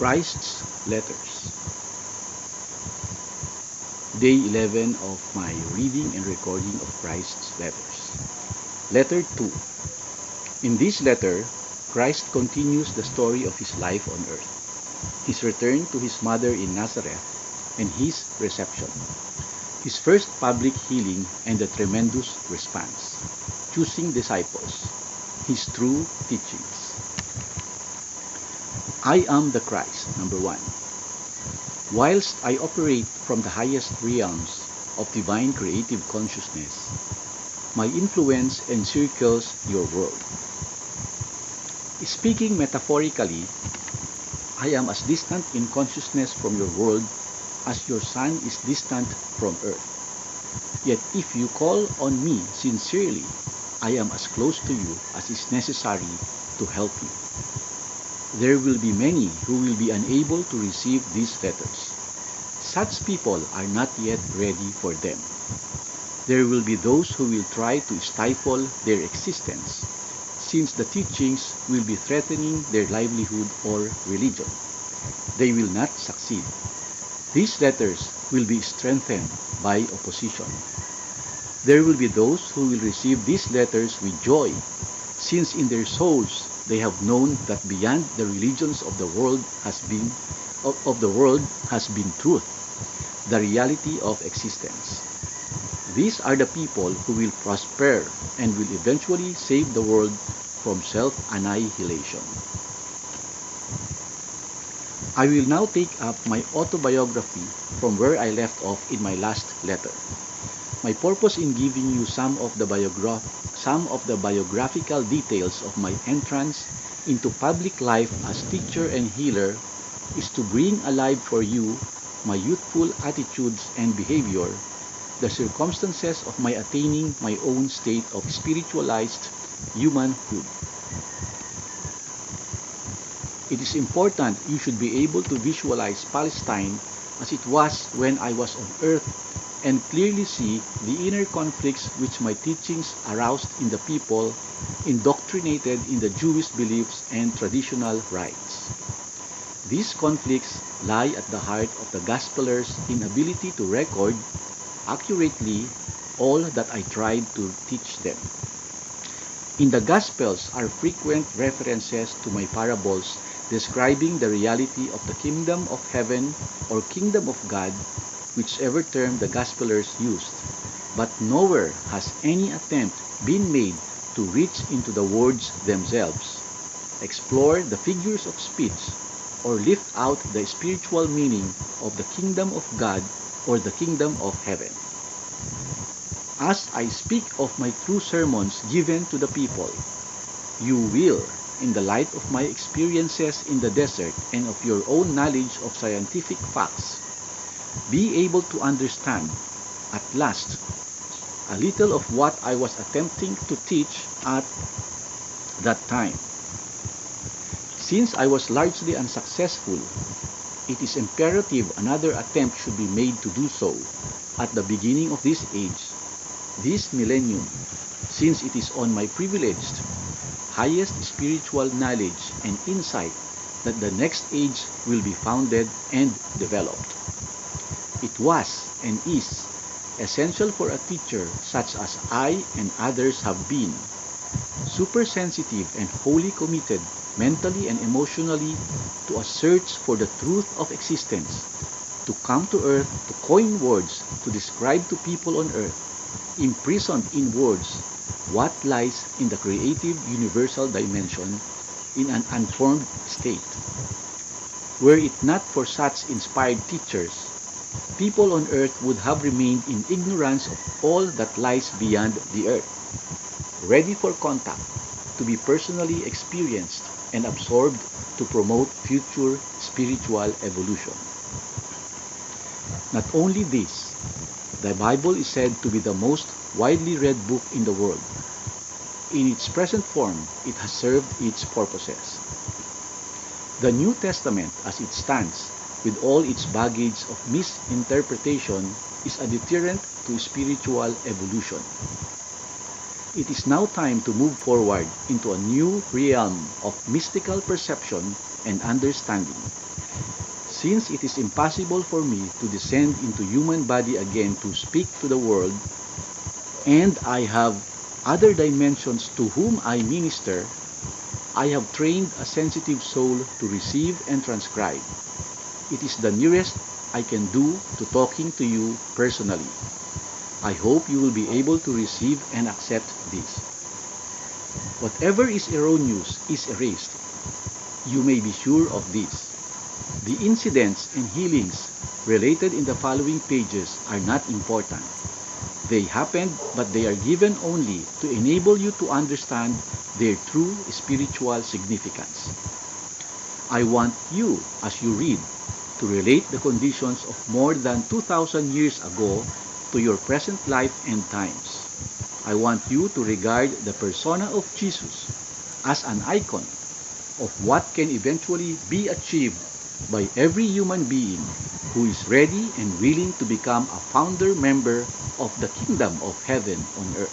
Christ's letters. Day 11 of my reading and recording of Christ's letters. Letter 2. In this letter, Christ continues the story of his life on earth, his return to his mother in Nazareth, and his reception, his first public healing and the tremendous response, choosing disciples, his true teachings. I am the Christ, number 1. Whilst I operate from the highest realms of divine creative consciousness, my influence encircles your world. Speaking metaphorically, I am as distant in consciousness from your world as your sun is distant from earth. Yet if you call on me sincerely, I am as close to you as is necessary to help you. There will be many who will be unable to receive these letters. Such people are not yet ready for them. There will be those who will try to stifle their existence, since the teachings will be threatening their livelihood or religion. They will not succeed. These letters will be strengthened by opposition. There will be those who will receive these letters with joy, since in their souls they have known that beyond the religions of the world has been truth, the reality of existence. These are the people who will prosper and will eventually save the world from self-annihilation. I will now take up my autobiography from where I left off in my last letter. My purpose in giving you some of the biographical details of my entrance into public life as teacher and healer is to bring alive for you my youthful attitudes and behavior, the circumstances of my attaining my own state of spiritualized humanhood. It is important you should be able to visualize Palestine as it was when I was on earth and clearly see the inner conflicts which my teachings aroused in the people indoctrinated in the Jewish beliefs and traditional rites. These conflicts lie at the heart of the Gospelers' inability to record accurately all that I tried to teach them. In the Gospels are frequent references to my parables describing the reality of the kingdom of heaven or kingdom of God, whichever term the Gospelers used, but nowhere has any attempt been made to reach into the words themselves, explore the figures of speech, or lift out the spiritual meaning of the kingdom of God or the kingdom of heaven. As I speak of my true sermons given to the people, you will, in the light of my experiences in the desert and of your own knowledge of scientific facts, be able to understand, at last, a little of what I was attempting to teach at that time. Since I was largely unsuccessful, it is imperative another attempt should be made to do so at the beginning of this age, this millennium, since it is on my privileged, highest spiritual knowledge and insight that the next age will be founded and developed. It was and is essential for a teacher such as I and others have been, super sensitive and wholly committed mentally and emotionally to a search for the truth of existence, to come to earth to coin words to describe to people on earth, imprisoned in words, what lies in the creative universal dimension in an unformed state. Were it not for such inspired teachers, people on earth would have remained in ignorance of all that lies beyond the earth, ready for contact, to be personally experienced and absorbed to promote future spiritual evolution. Not only this, the Bible is said to be the most widely read book in the world. In its present form, it has served its purposes. The New Testament, as it stands, with all its baggage of misinterpretation, is a deterrent to spiritual evolution. It is now time to move forward into a new realm of mystical perception and understanding, Since it is impossible for me to descend into human body again to speak to the world, and I have other dimensions to whom I minister, I have trained a sensitive soul to receive and transcribe. It is the nearest I can do to talking to you personally. I hope you will be able to receive and accept this. Whatever is erroneous is erased. You may be sure of this. The incidents and healings related in the following pages are not important. They happened, but they are given only to enable you to understand their true spiritual significance. I want you, as you read, to relate the conditions of more than 2,000 years ago to your present life and times. I want you to regard the persona of Jesus as an icon of what can eventually be achieved by every human being who is ready and willing to become a founder member of the kingdom of heaven on earth.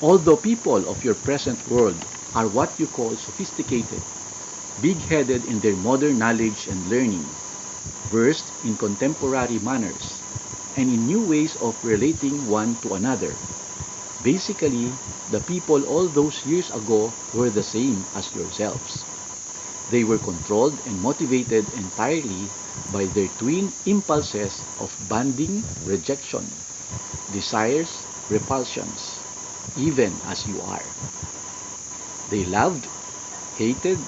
Although people of your present world are what you call sophisticated, big-headed in their modern knowledge and learning, versed in contemporary manners, and in new ways of relating one to another, basically, the people all those years ago were the same as yourselves. They were controlled and motivated entirely by their twin impulses of bonding, rejection, desires, repulsions, even as you are. They loved, hated,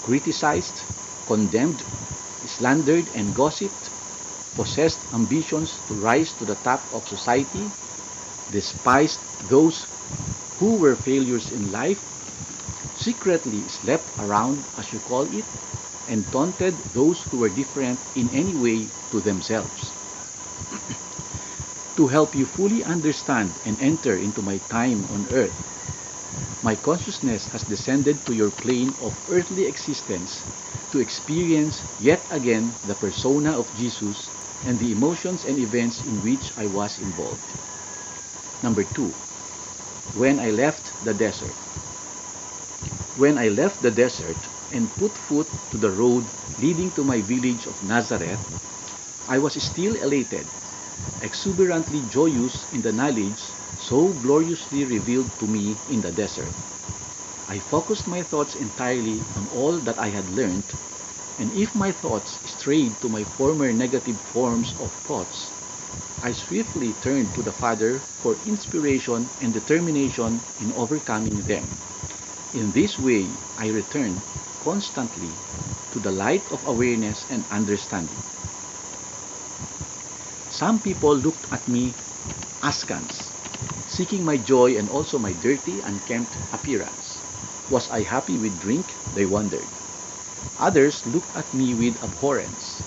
criticized, condemned, slandered and gossiped, possessed ambitions to rise to the top of society, despised those who were failures in life, secretly slept around, as you call it, and taunted those who were different in any way to themselves. To help you fully understand and enter into my time on earth, my consciousness has descended to your plane of earthly existence to experience yet again the persona of Jesus and the emotions and events in which I was involved. Number 2. When I left the desert. When I left the desert and put foot to the road leading to my village of Nazareth, I was still elated, exuberantly joyous in the knowledge so gloriously revealed to me in the desert. I focused my thoughts entirely on all that I had learned, and if my thoughts strayed to my former negative forms of thoughts, I swiftly turned to the Father for inspiration and determination in overcoming them. In this way, I returned constantly to the light of awareness and understanding. Some people looked at me askance, seeking my joy and also my dirty, unkempt appearance. Was I happy with drink? They wondered. Others looked at me with abhorrence.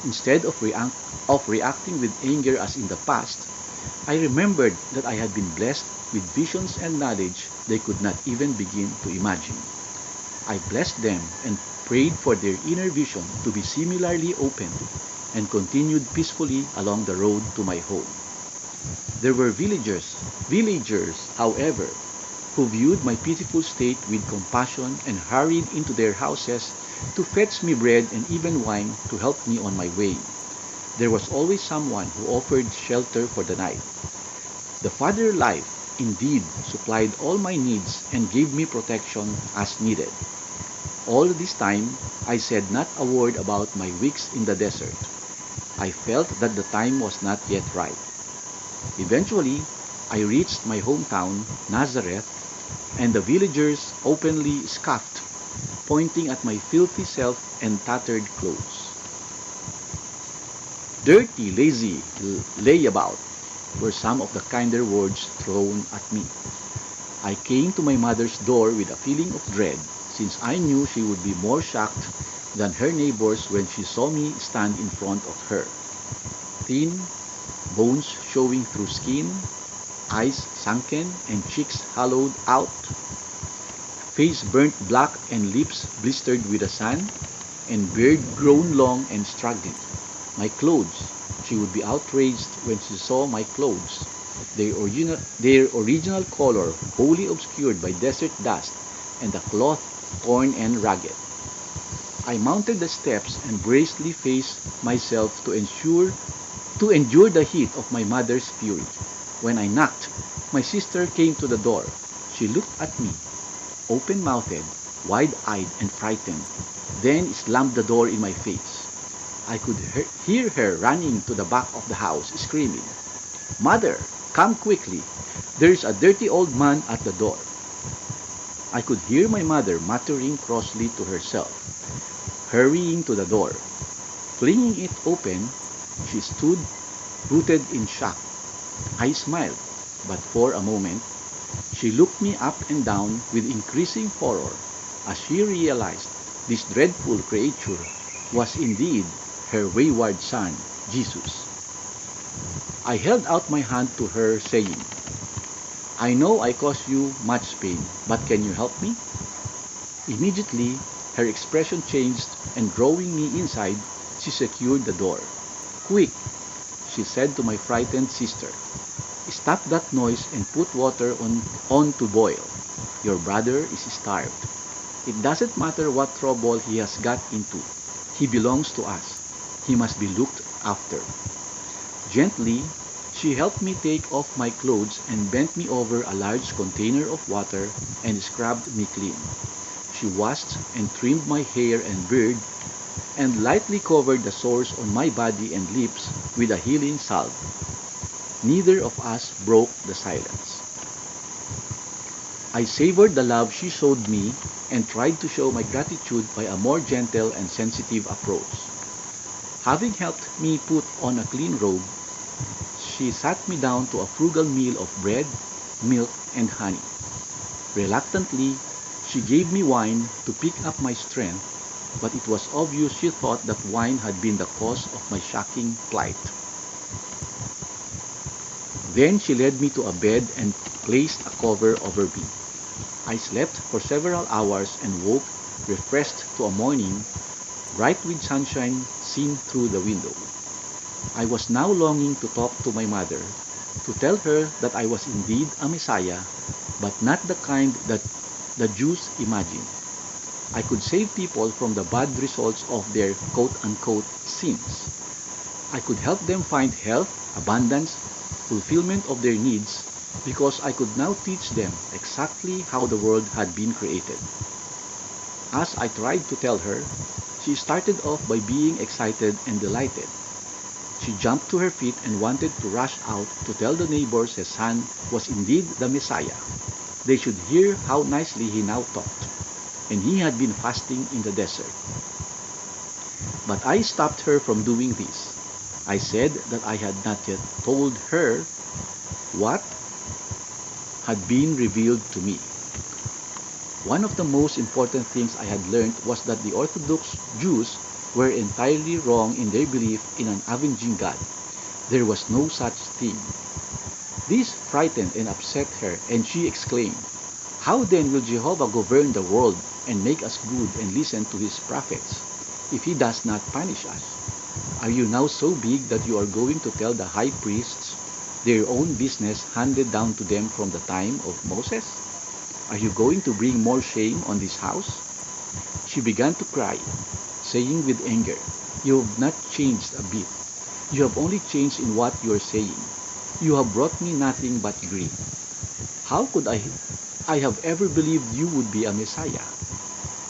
Instead of reacting with anger as in the past, I remembered that I had been blessed with visions and knowledge they could not even begin to imagine. I blessed them and prayed for their inner vision to be similarly opened and continued peacefully along the road to my home. There were villagers, however, who viewed my pitiful state with compassion and hurried into their houses to fetch me bread and even wine to help me on my way. There was always someone who offered shelter for the night. The Father Life indeed supplied all my needs and gave me protection as needed. All this time, I said not a word about my weeks in the desert. I felt that the time was not yet right. Eventually, I reached my hometown, Nazareth, and the villagers openly scoffed, pointing at my filthy self and tattered clothes. Dirty, lazy, layabout were some of the kinder words thrown at me. I came to my mother's door with a feeling of dread, since I knew she would be more shocked than her neighbors when she saw me stand in front of her. Thin, bones showing through skin, eyes sunken and cheeks hollowed out, face burnt black and lips blistered with the sun, and beard grown long and straggling. My clothes, she would be outraged when she saw my clothes, their original color wholly obscured by desert dust and the cloth torn and ragged. I mounted the steps and bravely faced myself to endure the heat of my mother's fury. When I knocked, my sister came to the door. She looked at me, open-mouthed, wide-eyed and frightened, then slammed the door in my face. I could hear her running to the back of the house, screaming, "Mother, come quickly! There's a dirty old man at the door." I could hear my mother muttering crossly to herself, hurrying to the door. Flinging it open, she stood rooted in shock. I smiled, but for a moment, she looked me up and down with increasing horror as she realized this dreadful creature was indeed her wayward son, Jesus. I held out my hand to her, saying, "I know I caused you much pain, but can you help me?" Immediately, her expression changed, and drawing me inside, she secured the door. "Quick," she said to my frightened sister. "Stop that noise and put water on to boil. Your brother is starved. It doesn't matter what trouble he has got into. He belongs to us. He must be looked after." Gently, she helped me take off my clothes and bent me over a large container of water and scrubbed me clean. She washed and trimmed my hair and beard and lightly covered the sores on my body and lips with a healing salve. Neither of us broke the silence. I savored the love she showed me and tried to show my gratitude by a more gentle and sensitive approach. Having helped me put on a clean robe, she sat me down to a frugal meal of bread, milk, and honey. Reluctantly, she gave me wine to pick up my strength, but it was obvious she thought that wine had been the cause of my shocking plight. Then she led me to a bed and placed a cover over me. I slept for several hours and woke refreshed to a morning bright with sunshine seen through the window. I was now longing to talk to my mother, to tell her that I was indeed a Messiah, but not the kind that the Jews imagined. I could save people from the bad results of their quote-unquote sins. I could help them find health, abundance, fulfillment of their needs, because I could now teach them exactly how the world had been created. As I tried to tell her, she started off by being excited and delighted. She jumped to her feet and wanted to rush out to tell the neighbors her son was indeed the Messiah. They should hear how nicely he now talked, and he had been fasting in the desert. But I stopped her from doing this. I said that I had not yet told her what had been revealed to me. One of the most important things I had learned was that the Orthodox Jews were entirely wrong in their belief in an avenging God. There was no such thing. This frightened and upset her, and she exclaimed, "How then will Jehovah govern the world and make us good and listen to his prophets if he does not punish us? Are you now so big that you are going to tell the high priests their own business handed down to them from the time of Moses? Are you going to bring more shame on this house?" She began to cry, saying with anger, "You have not changed a bit. You have only changed in what you are saying. You have brought me nothing but grief. How could I have ever believed you would be a Messiah?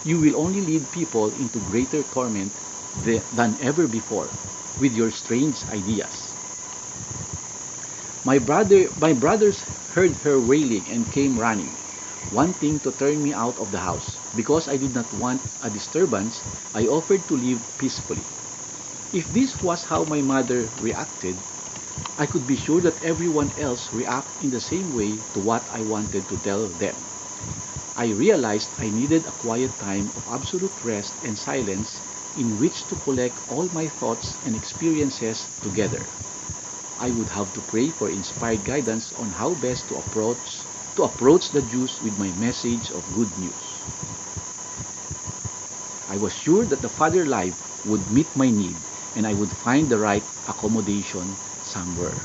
You will only lead people into greater torment than ever before with your strange ideas." My brothers heard her wailing and came running, wanting to turn me out of the house. Because I did not want a disturbance, I offered to leave peacefully. If this was how my mother reacted, I could be sure that everyone else reacted in the same way to what I wanted to tell them. I realized I needed a quiet time of absolute rest and silence in which to collect all my thoughts and experiences together. I would have to pray for inspired guidance on how best to approach the Jews with my message of good news. I was sure that the Father life would meet my need and I would find the right accommodation somewhere.